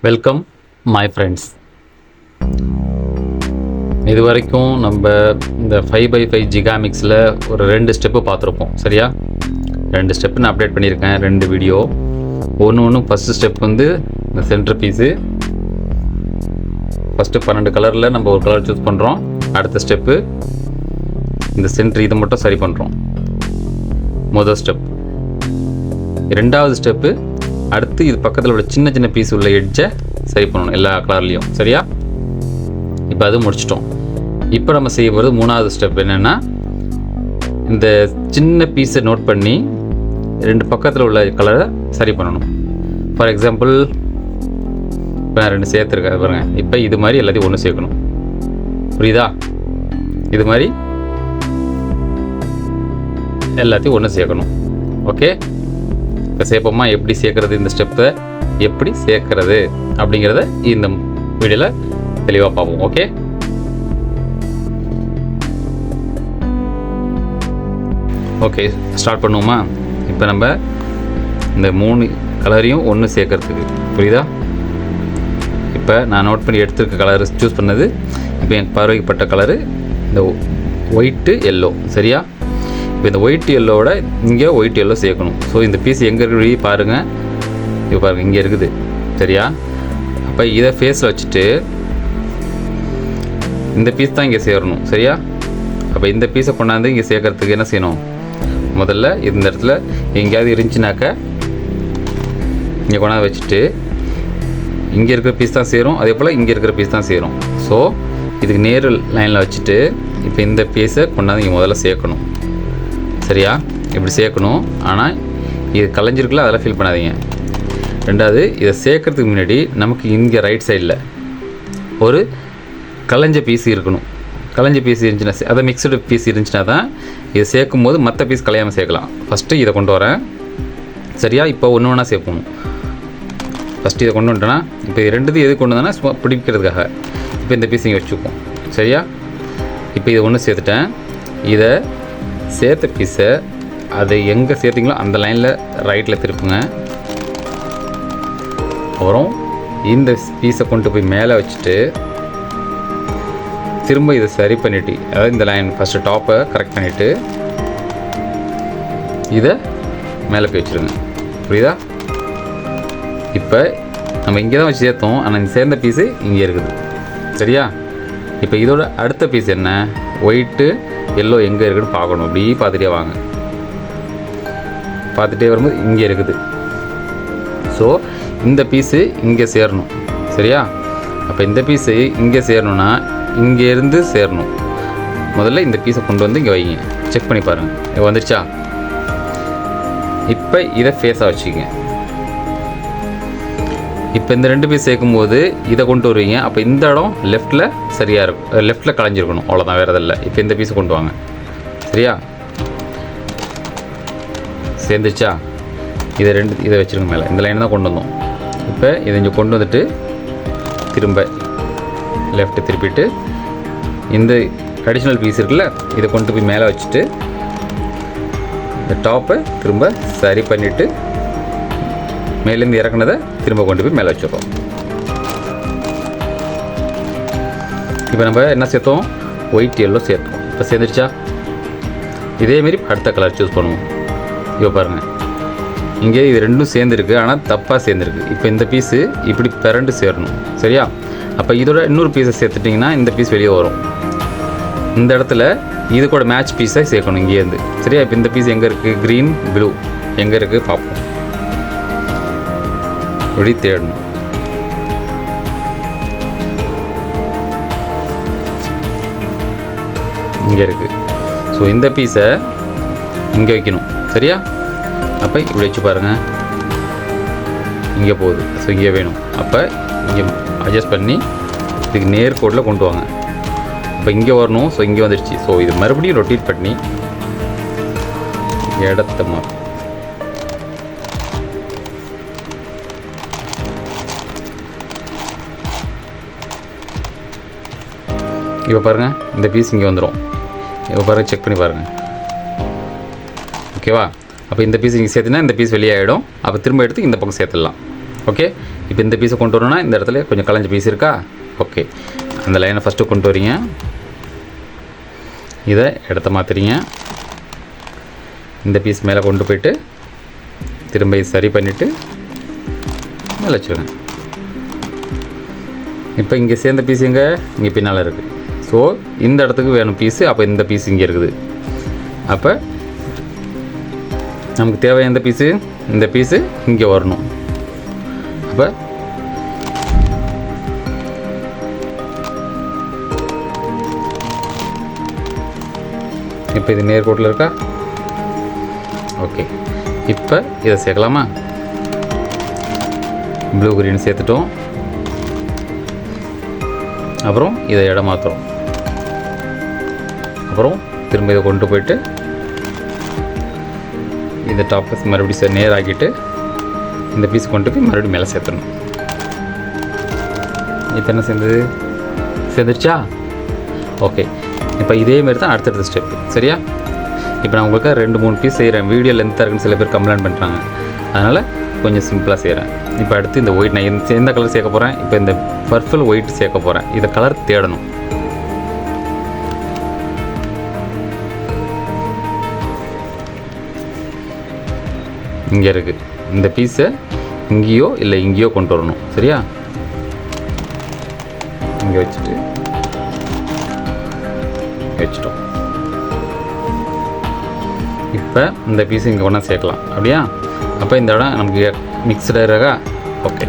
Welcome my friends. இது வரைக்கும் நம்ம இந்த 5x5 ஜிகாமிக்ஸில் ஒரு 2 ஸ்டெப்பு பார்த்துருப்போம். சரியா, 2 ஸ்டெப்பு நான் அப்டேட் பண்ணியிருக்கேன், 2 வீடியோ. ஒன்று ஃபஸ்ட்டு ஸ்டெப் வந்து இந்த சென்டர் பீஸு. ஃபஸ்ட்டு 12 கலரில் நம்ம ஒரு கலர் சூஸ் பண்ணுறோம். அடுத்த ஸ்டெப்பு இந்த சென்டர் இதை மட்டும் சரி பண்ணுறோம். முதல் ஸ்டெப். ரெண்டாவது ஸ்டெப்பு அடுத்து இது பக்கத்தில் உள்ள சின்ன சின்ன பீஸ் உள்ள எட்ஜை சரி பண்ணணும் எல்லா கலர்லேயும். சரியா, இப்போ அது முடிச்சிட்டோம். இப்போ நம்ம செய்ய போகிறது மூணாவது ஸ்டெப் என்னென்னா, இந்த சின்ன பீஸை நோட் பண்ணி 2 பக்கத்தில் உள்ள கலரை சரி பண்ணணும். ஃபார் எக்ஸாம்பிள் இப்போ நான் 2 சேர்த்துருக்கேன் பாருங்க. இப்போ இது மாதிரி எல்லாத்தையும் ஒன்று சேர்க்கணும். புரியுதா? இது மாதிரி எல்லாத்தையும் ஒன்று சேர்க்கணும். ஓகே, இப்போ சேர்ப்போமா? எப்படி சேர்க்கறது, இந்த ஸ்டெப்பை எப்படி சேர்க்கறது அப்படிங்கிறத இந்த வீடியோவில் தெளிவாக பார்ப்போம். ஓகே, ஓகே ஸ்டார்ட் பண்ணுவோமா? இப்போ நம்ம இந்த 3 கலரையும் ஒன்று சேர்க்கறதுக்கு, புரியுதா? இப்போ நான் நோட் பண்ணி எடுத்துருக்க கலர் சூஸ் பண்ணது, இப்போ எனக்கு பார்வைப்பட்ட கலரு இந்த ஒயிட்டு எல்லோ. சரியா, இப்போ இந்த ஒயிட் எல்லோவோட இங்கே ஒயிட் எல்லோ சேர்க்கணும். ஸோ இந்த பீஸ் எங்கே இருக்குது பாருங்கள். இப்போ பாருங்கள், இங்கே இருக்குது. சரியா, அப்போ இதை ஃபேஸில் வச்சுட்டு இந்த பீஸ் தான் இங்கே சேரணும். சரியா, அப்போ இந்த பீஸை கொண்டாந்து இங்கே சேர்க்கறதுக்கு என்ன செய்யணும்? முதல்ல இந்த இடத்துல எங்கேயாவது இருந்துச்சுனாக்கா இங்கே கொண்டாந்து வச்சுட்டு இங்கே இருக்கிற பீஸ் தான் சேரும், அதே போல் இங்கே இருக்கிற பீஸ் தான் சேரும். ஸோ இதுக்கு நேரு லைனில் வச்சுட்டு இப்போ இந்த பீஸை கொண்டாந்து இங்கே முதல்ல சேர்க்கணும். சரியா, இப்படி சேர்க்கணும். ஆனால் இது கலைஞ்சிருக்குல்ல, அதெல்லாம் ஃபீல் பண்ணாதீங்க. ரெண்டாவது, இதை சேர்க்கறதுக்கு முன்னாடி நமக்கு இங்கே ரைட் சைடில் ஒரு கலைஞ்ச பீஸ் இருக்கணும். கலைஞ்ச பீஸ் இருந்துச்சுன்னா, அதை மிக்சடு பீஸ் இருந்துச்சுன்னா தான் இதை சேர்க்கும் போது மற்ற பீஸ் கலையாமல் சேர்க்கலாம். ஃபஸ்ட்டு இதை கொண்டு வரேன். சரியா, இப்போ ஒன்று ஒன்றா சேர்க்கணும். ஃபஸ்ட்டு இதை கொண்டு வந்துட்டேன்னா, இப்போ இது 2 எது கொண்டு வந்தேன்னா சும்மா பிடிக்கிறதுக்காக இப்போ இந்த பீஸ் இங்கே வச்சுப்போம். சரியா, இப்போ இதை ஒன்று சேர்த்துட்டேன். இதை சேர்த்த பீஸை அதை எங்கே சேர்த்திங்களோ அந்த லைனில் ரைட்டில் திருப்புங்க. அப்புறம் இந்த பீஸை கொண்டு போய் மேலே வச்சுட்டு திரும்ப இதை சரி பண்ணிவிட்டு, அதாவது இந்த லைன் ஃபஸ்ட்டு டாப்பை கரெக்ட் பண்ணிவிட்டு இதை மேலே போய் வச்சுருங்க. புரியுதா? இப்போ நம்ம இங்கே தான் வச்சு சேர்த்தோம், ஆனால் இந்த சேர்ந்த பீஸு இங்கே இருக்குது. சரியா, இப்போ இதோட அடுத்த பீஸ் என்ன? ஒயிட்டு எல்லோ எங்கே இருக்குதுன்னு பார்க்கணும். அப்படி பார்த்துட்டே வாங்க. பார்த்துட்டே வரும்போது இங்கே இருக்குது. ஸோ இந்த பீஸு இங்கே சேரணும். சரியா, அப்போ இந்த பீஸு இங்கே சேரணும்னா இங்கேருந்து சேரணும். முதல்ல இந்த பீஸை கொண்டு வந்து இங்கே வைங்க. செக் பண்ணி பாருங்கள், இப்போ வந்துடுச்சா? இப்போ இதை ஃபேஸாக வச்சுக்கோங்க. இப்போ இந்த 2 பீஸ் சேர்க்கும்போது இதை கொண்டு வருவீங்க. அப்போ இந்த இடம் லெஃப்ட்டில் சரியாக இருக்கும், லெஃப்ட்டில் கலைஞ்சிருக்கணும். அவ்வளோதான், வேறு எதில். இப்போ இந்த பீஸை கொண்டு வாங்க. சரியா, சேர்ந்துச்சா? இதை வச்சுருங்க மேலே. இந்த லைன் தான் கொண்டு வந்தோம். இப்போ இதை இங்கே கொண்டு வந்துட்டு திரும்ப லெஃப்ட்டு திருப்பிட்டு இந்த அடிஷ்னல் பீஸ் இருக்குல்ல, இதை கொண்டு போய் மேலே வச்சுட்டு இந்த டாப்பை திரும்ப சரி பண்ணிவிட்டு மேலேருந்து இறக்குனதை திரும்ப கொண்டு போய் மேலே வச்சுருக்கோம். இப்போ நம்ம என்ன சேர்த்தோம்? ஒயிட் எல்லோ சேர்த்தோம். இப்போ சேர்ந்துருச்சா? இதேமாரி அடுத்த கலர் சூஸ் பண்ணுவோம். இப்போ பாருங்கள், இங்கே இது 2 சேர்ந்துருக்கு, ஆனால் தப்பாக சேர்ந்துருக்கு. இப்போ இந்த பீஸு இப்படி பிறண்டு சேரணும். சரியா, அப்போ இதோட இன்னொரு பீஸை சேர்த்துட்டிங்கன்னா இந்த பீஸ் வெளியே வரும். இந்த இடத்துல இது கூட மேட்ச் பீஸை சேர்க்கணும் இங்கேருந்து. சரியா, இப்போ இந்த பீஸ் எங்கே இருக்குது? க்ரீன் ப்ளூ எங்கே இருக்குது பார்ப்போம். இப்படி தேடணும். இங்கே இருக்குது. ஸோ இந்த பீஸை இங்கே வைக்கணும். சரியா, அப்போ இப்படி வச்சு பாருங்கள், இங்கே போகுது. ஸோ இங்கே வேணும். அப்போ இங்கே அட்ஜஸ்ட் பண்ணி இதுக்கு நேர்கோட்டில் கொண்டு வாங்க. இப்போ இங்கே வரணும். ஸோ இங்கே வந்துடுச்சு. ஸோ இது மறுபடியும் ரொட்டேட் பண்ணி இடத்த மாறும். இப்போ பாருங்கள், இந்த பீஸ் இங்கே வந்துடும். இப்போ பாருங்கள், செக் பண்ணி பாருங்கள். ஓகேவா? அப்போ இந்த பீஸ் இங்கே சேர்த்துனா இந்த பீஸ் வெளியாகிடும். அப்போ திரும்ப எடுத்து இந்த பக்கம் சேர்த்துடலாம். ஓகே, இப்போ இந்த பீஸை கொண்டு வரணும்னா இந்த இடத்துல கொஞ்சம் கலைஞ்ச பீஸ் இருக்கா? ஓகே, அந்த லைனை ஃபஸ்ட்டு கொண்டு வரீங்க. இதை இடத்த மாற்றுறீங்க. இந்த பீஸ் மேலே கொண்டு போய்ட்டு திரும்ப சரி பண்ணிவிட்டு மேலே வச்சுருங்க. இப்போ இங்கே சேர்ந்த பீஸ் இங்கே பின்னால் இருக்குது. ஸோ இந்த இடத்துக்கு வேணும் பீஸு. அப்போ இந்த பீஸ் இங்கே இருக்குது. அப்போ நமக்கு தேவை எந்த பீஸு? இந்த பீஸு இங்கே வரணும். அப்போ இப்போ இது நேர்கோட்டில் இருக்கா? ஓகே, இப்போ இதை சேர்க்கலாமா? ப்ளூ கிரீன் சேர்த்துட்டோம். அப்புறம் இதை இடம் மாற்றுறோம். அப்புறம் திரும்ப இதை கொண்டு போய்ட்டு இந்த டாப் பீஸ் மறுபடியும் நேராக்கிட்டு இந்த பீஸ் கொண்டு போய் மறுபடியும் மேலே சேர்த்துடணும். இப்போ என்ன சேர்ந்துருச்சா? ஓகே, இப்போ இதேமாரி தான் அடுத்தடுத்த ஸ்டெப்பு. சரியா? இப்போ நான் உங்களுக்கு 2-3 பீஸ் செய்கிறேன். வீடியோ லென்த்தாக இருக்குன்னு சில பேர் கம்ப்ளைண்ட் பண்ணுறாங்க. அதனால் கொஞ்சம் சிம்பிளாக செய்கிறேன். இப்போ அடுத்து இந்த ஒயிட் நான் எந்த கலர் சேர்க்க போகிறேன்? இப்போ இந்த பர்பிள் ஒயிட் சேர்க்க போகிறேன். இதை கலர் தேடணும். இங்கே இருக்குது. இந்த பீஸை இங்கேயோ இல்லை இங்கேயோ கொண்டு வரணும். சரியா? இங்கே வச்சுட்டோம். இப்போ இந்த பீஸ் இங்கே ஒன்றா சேர்க்கலாம். அப்படியா? அப்போ இந்த இடம் நமக்கு மிக்சடாக இருக்கா? ஓகே,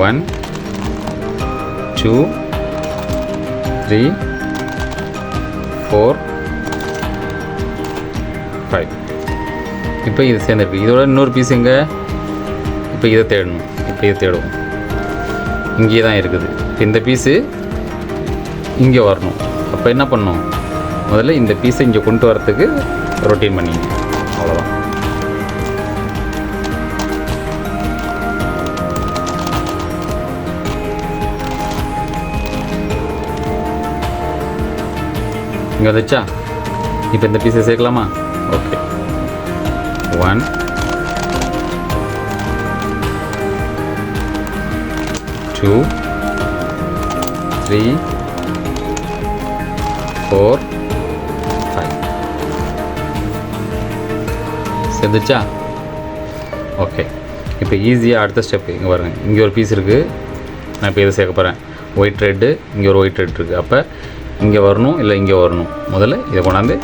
1 2 3 4 5. இப்போ இது சேர்ந்துருக்கு. இதோட இன்னொரு பீஸ் எங்கே? இப்போ இதை தேடணும். இப்போ இதை தேடுவோம். இங்கே தான் இருக்குது. இப்போ இந்த பீஸு இங்கே வரணும். அப்போ என்ன பண்ணணும்? முதல்ல இந்த பீஸை இங்கே கொண்டு வரத்துக்கு ரொட்டீன் பண்ணிங்க. அவ்வளோதான். இங்கே வந்துச்சா? இப்போ இந்த பீஸை சேர்க்கலாமா? ஓகே, 1 2 3 4 5 சேர்ந்துச்சா? ஓகே, இப்போ ஈஸியாக அடுத்த ஸ்டெப்பு இங்கே பாருங்கள். இங்கே ஒரு பீஸ் இருக்குது. நான் இப்போ இதை சேர்க்க போகிறேன். ஒயிட் ரெட்டு, இங்கே ஒரு ஒயிட் ரெட் இருக்குது. அப்போ இங்கே வரணும் இல்லை இங்கே வரணும். முதல்ல இதை கொண்டாந்து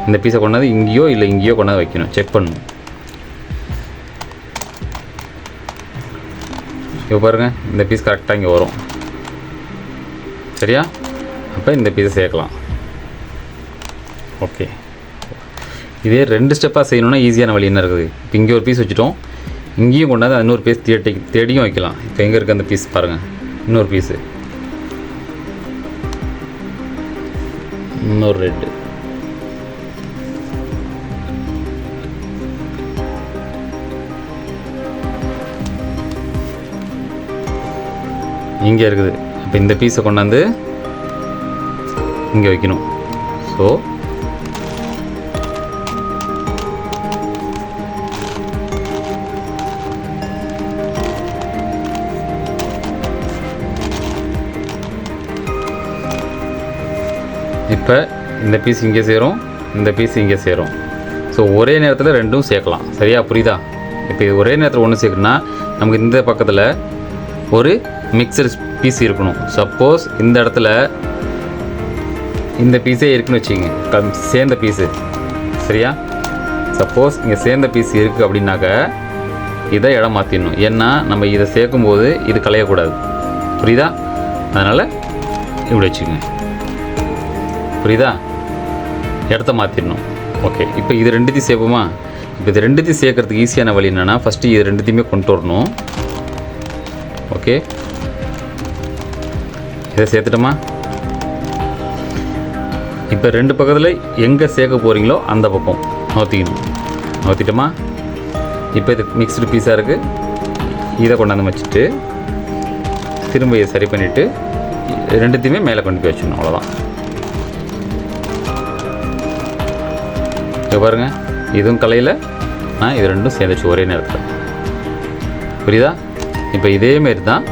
இந்த பீஸை கொண்டாந்து இங்கேயோ இல்லை இங்கேயோ கொண்டாந்து வைக்கணும். செக் பண்ணணும். இப்போ பாருங்கள், இந்த பீஸ் கரெக்டாக இங்கே வரும். சரியா? அப்போ இந்த பீஸை சேர்க்கலாம். ஓகே, இதே 2 ஸ்டெப்பாக செய்யணுன்னா ஈஸியான வழி என்ன இருக்குது? இப்போ இங்கே ஒரு பீஸ் வச்சுட்டோம். இங்கேயும் கொண்டாந்து இன்னொரு பீஸ் தேடியும் வைக்கலாம். இப்போ எங்கே இருக்குது அந்த பீஸ் பாருங்கள். இன்னொரு பீஸு, இன்னொரு ரெட்டு, இங்கே இருக்குது. இப்போ இந்த பீஸை கொண்டாந்து இங்கே வைக்கணும். ஸோ இப்போ இந்த பீஸ் இங்கே சேரும், இந்த பீஸ் இங்கே சேரும். ஸோ ஒரே நேரத்தில் ரெண்டும் சேர்க்கலாம். சரியா? புரியுதா? இப்போ இது ஒரே நேரத்தில் ஒன்று சேர்க்கணுன்னா நமக்கு இந்த பக்கத்தில் ஒரு மிக்சர் பீஸ் இருக்கணும். சப்போஸ் இந்த இடத்துல இந்த பீஸே இருக்குன்னு வச்சுக்கோங்க, சேர்ந்த பீஸு. சரியா? சப்போஸ் இங்கே சேர்ந்த பீஸ் இருக்குது அப்படின்னாக்க இதை இடம் மாற்றிடணும். ஏன்னா நம்ம இதை சேர்க்கும்போது இது கலையக்கூடாது. புரியுதா? அதனால் இப்படி வச்சுக்கோங்க. புரியுதா? இடத்த மாற்றிடணும். ஓகே, இப்போ இது 2த்தையும் சேர்ப்போமா? இப்போ இது 2த்தையும் சேர்க்கறதுக்கு ஈஸியான வழி என்னென்னா, ஃபஸ்ட்டு இது 2த்தையுமே கொண்டு வரணும். ஓகே, இதை சேர்த்துட்டோமா? இப்போ 2 பக்கத்தில் எங்கே சேர்க்க போகிறீங்களோ அந்த பக்கம் நோற்றிக்கணும். நோற்றிட்டோமா? இப்போ இது மிக்ஸ்டு பீஸாக இருக்குது. இதை கொண்டாந்து வச்சுட்டு திரும்ப இதை சரி பண்ணிவிட்டு 2த்தையுமே மேலே கொண்டு போய் வச்சிடணும். அவ்வளோதான். இப்போ பாருங்கள், இதுவும் கலையில் நான் இது ரெண்டும் சேர்ந்துச்சு ஒரே நேரத்தில். புரியுதா? இப்போ இதேமாரி தான்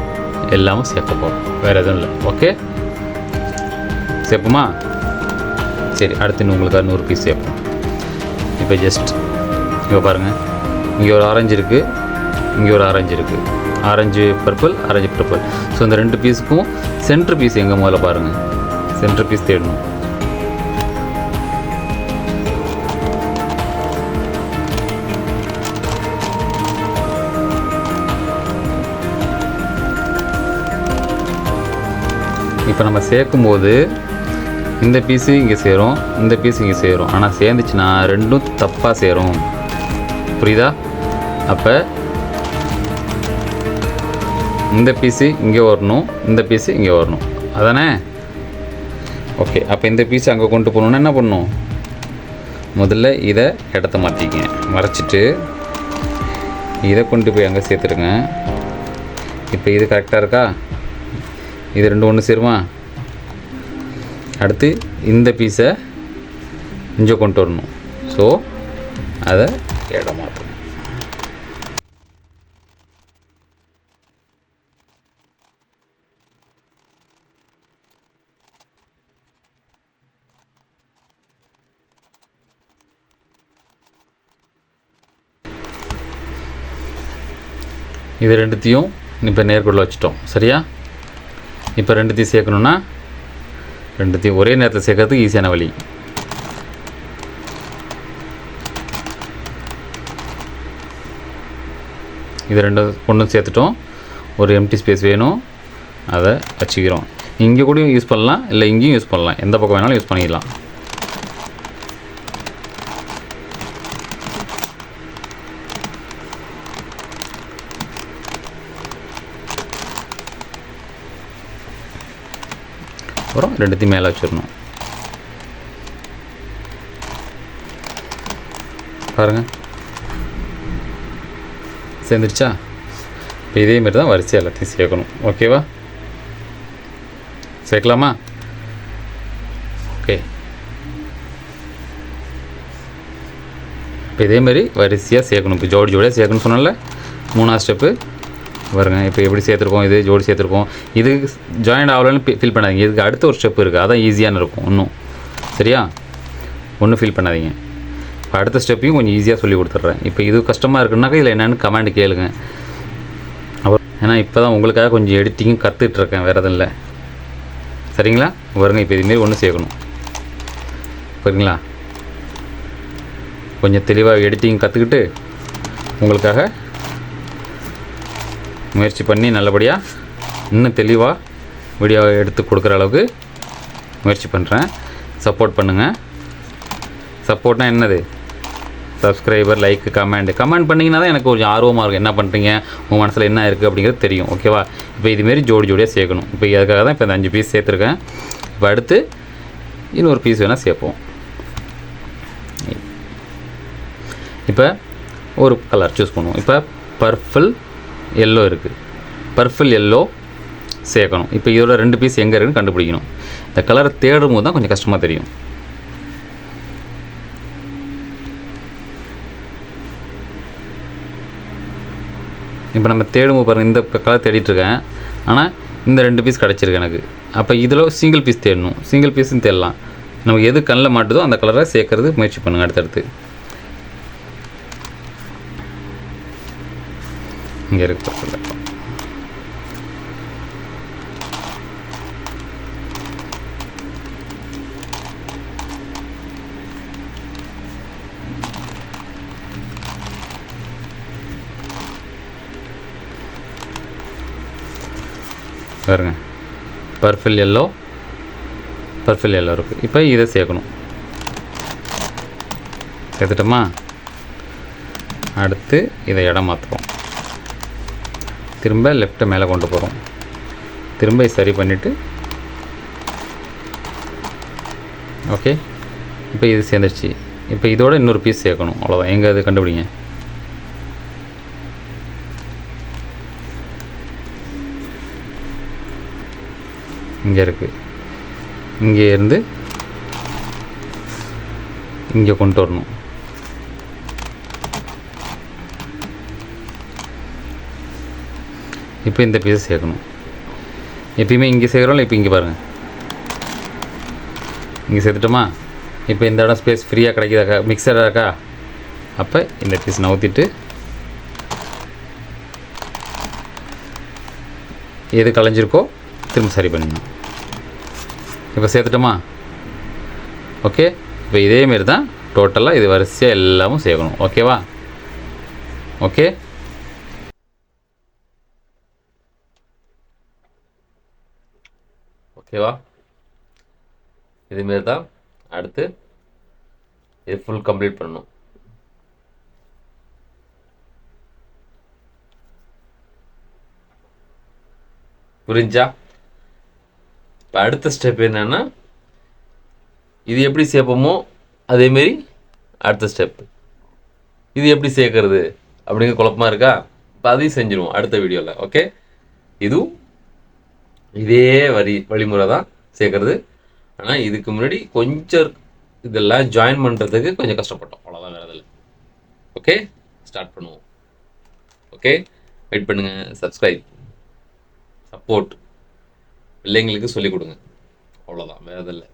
எல்லாமும் சேர்க்க போகிறோம், வேறு எதுவும் இல்லை. ஓகே, சேர்ப்போமா? சரி, அடுத்து இன்னும் உங்களுக்கு 100 பீஸ் சேர்ப்போம். இப்போ ஜஸ்ட் இங்கே பாருங்கள், இங்கே ஒரு ஆரஞ்சு இருக்குது, இங்கே ஒரு ஆரஞ்சு இருக்குது, orange purple, orange purple. So இந்த 2 பீஸுக்கும் சென்டர் பீஸ் எங்கே முதல்ல பாருங்கள், சென்டர் பீஸ் தேடணும். இப்போ நம்ம சேர்க்கும்போது இந்த பீஸு இங்கே சேரும், இந்த பீஸ் இங்கே சேரும். ஆனால் சேர்ந்துச்சுன்னா ரெண்டும் தப்பாக சேரும். புரியுதா? அப்போ இந்த பீஸு இங்கே வரணும், இந்த பீஸு இங்கே வரணும், அதானே? ஓகே, அப்போ இந்த பீஸை அங்கே கொண்டு போகணுன்னா என்ன பண்ணணும்? முதல்ல இதை இடத்த மாற்றிக்கங்க, மறைச்சிட்டு இதை கொண்டு போய் அங்கே சேர்த்துடுங்க. இப்போ இது கரெக்டாக இருக்கா? இது ரெண்டும் ஒன்று சேருமா? அடுத்து இந்த பீஸை இங்கே கொண்டு வரணும். ஸோ அதை இடம் மாற்றணும். இது ரெண்டுத்தையும் இப்போ நேர்கோட்டில் வச்சுட்டோம், சரியா? இப்போ ரெண்டுத்தையும் சேர்க்கணுன்னா ரெண்டுத்தையும் ஒரே நேரத்தில் சேர்க்கறதுக்கு ஈஸியான வழி. இது ஒன்றும் சேர்த்துட்டோம். ஒரு எம்டி ஸ்பேஸ் வேணும், அதை வச்சுக்கிறோம். இங்கே கூட யூஸ் பண்ணலாம், இல்லை இங்கேயும் யூஸ் பண்ணலாம், எந்த பக்கம் வேணாலும் யூஸ் பண்ணிக்கலாம். அப்புறம் ரெண்டுத்தையும் மேலே வச்சிடணும். பாருங்கள், சேர்ந்துருச்சா? இப்போ இதேமாரி தான் வரிசை எல்லாத்தையும் சேர்க்கணும். ஓகேவா? சேர்க்கலாமா? ஓகே, இப்போ இதேமாரி வரிசையாக சேர்க்கணும். இப்போ ஜோடியாக சேர்க்கணும்னு சொன்னால 3ஆவது ஸ்டெப்பு பாருங்க. இப்போ எப்படி சேர்த்துருக்கோம், இது ஜோடி சேர்த்துருக்கோம். இது ஜாயிண்ட் ஆகலன்னு ஃபீல் பண்ணாதீங்க. இதுக்கு அடுத்த ஒரு ஸ்டெப் இருக்குது, அதான் ஈஸியான இருக்கும் இன்னும். சரியா? ஒன்றும் ஃபீல் பண்ணாதீங்க. இப்போ அடுத்த ஸ்டெப்பையும் கொஞ்சம் ஈஸியாக சொல்லி கொடுத்துட்றேன். இப்போ இது கஷ்டமாக இருக்குன்னாக்கா இதில் என்னென்னு கமெண்ட் கேளுங்க. அப்புறம் ஏன்னா இப்போ தான் உங்களுக்காக கொஞ்சம் எடிட்டிங்கும் கற்றுட்ருக்கேன், வேறு எதுவும் இல்லை. சரிங்களா? பாருங்க, இப்போ இதுமாரி ஒன்று சேர்க்கணும். சரிங்களா? கொஞ்சம் தெளிவாக எடிட்டிங் கற்றுக்கிட்டு உங்களுக்காக முயற்சி பண்ணி நல்லபடியாக இன்னும் தெளிவாக வீடியோ எடுத்து கொடுக்குற அளவுக்கு முயற்சி பண்ணுறேன். சப்போர்ட் பண்ணுங்கள். சப்போர்ட்னால் என்னது? சப்ஸ்கிரைபர், லைக்கு, கமெண்ட் பண்ணிங்கன்னா தான் எனக்கு கொஞ்சம் ஆர்வமாக இருக்கும். என்ன பண்ணுறீங்க, உங்கள் மனசில் என்ன இருக்குது அப்படிங்கிறது தெரியும். ஓகேவா? இப்போ இதுமாரி ஜோடியாக சேர்க்கணும். இப்போ அதுக்காக தான் இப்போ இந்த 5 பீஸ் சேர்த்துருக்கேன். இப்போ அடுத்து இன்னொரு பீஸ் வேணால் சேர்ப்போம். இப்போ ஒரு கலர் சூஸ் பண்ணுவோம். இப்போ பர்பிள் எல்லோ இருக்குது, பர்பிள் எல்லோ சேர்க்கணும். இப்போ இதோட 2 பீஸ் எங்கே இருக்குன்னு கண்டுபிடிக்கணும். இந்த கலரை தேடும் போது தான் கொஞ்சம் கஷ்டமாக தெரியும். இப்போ நம்ம தேடும்போது பாருங்கள், இந்த கலர் தேடிட்டுருக்கேன், ஆனால் இந்த 2 பீஸ் கிடச்சிருக்கு எனக்கு. அப்போ இதில் சிங்கிள் பீஸ் தேடணும். சிங்கிள் பீஸுன்னு தேடலாம். நமக்கு எது கண்ணில் மாட்டுதோ அந்த கலரை சேர்க்கறது முயற்சி பண்ணுங்கள். அடுத்தடுத்து இங்கே இருக்கு பர்பிள். பாருங்க, பர்பிள் எல்லோ இருக்குது. இப்போ இதை சேர்க்கணும். சேர்த்துட்டோமா? அடுத்து இதை இடம் மாற்றுவோம். திரும்ப லெஃப்ட்டை மேலே கொண்டு போகிறோம். திரும்ப சரி பண்ணிவிட்டு ஓகே. இப்போ இது சேர்ந்துருச்சு. இப்போ இதோட இன்னொரு பீஸ் சேர்க்கணும். அவ்வளோதான். எங்கே அது கண்டுபிடிங்க. இங்கே இருக்குது. இங்கே இருந்து இங்கே கொண்டு வரணும். இப்போ இந்த பீஸை சேர்க்கணும். எப்பயுமே இங்கே சேர்க்குறோம்ல, இப்போ இங்கே பாருங்கள், இங்கே சேர்த்துட்டோமா? இப்போ இந்த இடம் ஸ்பேஸ் ஃப்ரீயாக கிடைக்குதாக்கா, மிக்சராக இருக்கா? அப்போ இந்த பீஸ் நவுத்திட்டு எது கலைஞ்சிருக்கோ திரும்ப சரி பண்ணிடணும். இப்போ சேர்த்துட்டோமா? ஓகே. இப்போ இதேமாரி தான் டோட்டலாக இது வரிசையாக எல்லாமும் சேர்க்கணும். ஓகேவா? ஓகே. ஓகேவா? இதுமாரி தான் அடுத்து இது ஃபுல் கம்ப்ளீட் பண்ணணும். புரிஞ்சா? இப்போ அடுத்த ஸ்டெப் என்னென்னா, இது எப்படி சேர்ப்போமோ அதேமாரி அடுத்த ஸ்டெப் இது எப்படி சேர்க்கறது அப்படிங்கிற குழப்பமாக இருக்கா? இப்போ அதையும் செஞ்சுருவோம் அடுத்த வீடியோவில். ஓகே. இதுவும் இதே வழிமுறை தான் சேர்க்கறது. ஆனால் இதுக்கு முன்னாடி கொஞ்சம் இதெல்லாம் ஜாயின் பண்ணுறதுக்கு கொஞ்சம் கஷ்டப்பட்டோம், அவ்வளோதான், வேறு இதில். ஓகே, ஸ்டார்ட் பண்ணுவோம். ஓகே, வெயிட் பண்ணுங்கள். சப்ஸ்கிரைப், சப்போர்ட், பிள்ளைங்களுக்கு சொல்லிக் கொடுங்க, அவ்வளோதான், வேறு இதில்.